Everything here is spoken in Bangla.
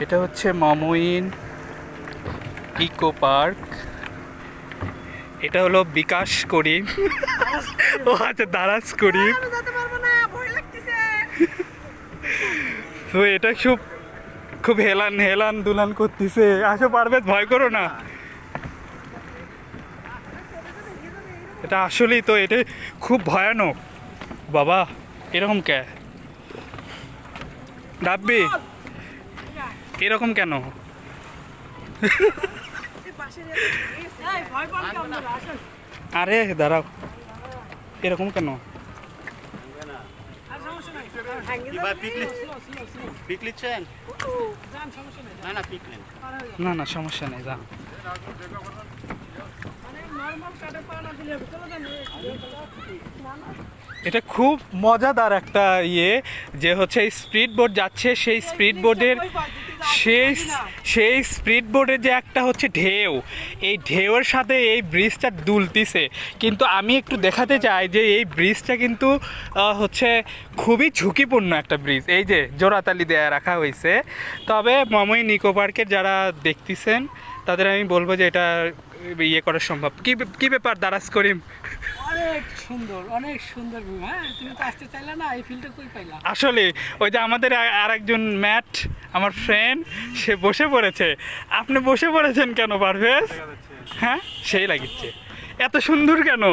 এটা হচ্ছে মমইন ইকো পার্ক। এটা হলো বিকাশ করিম। ও আচ্ছা, দারাজ করিম। তো এটা খুব খুব হেলান হেলান দুলান করতেছে। আসো পারবে, ভয় করো না। এটা আসলেই তো, এটা খুব ভয়ানক বাবা। এরকম কে ডাববি, এরকম কেন? আরে দাঁড়াও, এরকম কেন? না না, সমস্যা নেই, যা। এটা খুব মজাদার একটা যে হচ্ছে স্পিড বোট যাচ্ছে, সেই স্পিড বোটের সেই স্পিড বোটের যে একটা হচ্ছে ঢেউ, এই ঢেউয়ের সাথে এই ব্রিজটা দুলতিছে। কিন্তু আমি একটু দেখাতে চাই যে এই ব্রিজটা কিন্তু হচ্ছে খুবই ঝুঁকিপূর্ণ একটা ব্রিজ। এই যে জোড়াতালি দেয়া রাখা হয়েছে। তবে মমইন ইকো পার্কের যারা দেখতেছেন তাদের আমি বলবো যে এটা করা সম্ভব। কি ব্যাপার দারাজ করিম? অনেক সুন্দর, অনেক সুন্দর। হ্যাঁ, তুমি তো আসতে চাইলে না, এই ফিল্ডটা কই পাইলা? আসলে ওই যে আমাদের আরেকজন ম্যাট, আমার ফ্রেন্ড, সে বসে পড়েছে। আপনি বসে পড়েছেন কেন পারভেজ? হ্যাঁ, সেই লাগিচ্ছে। এত সুন্দর কেন?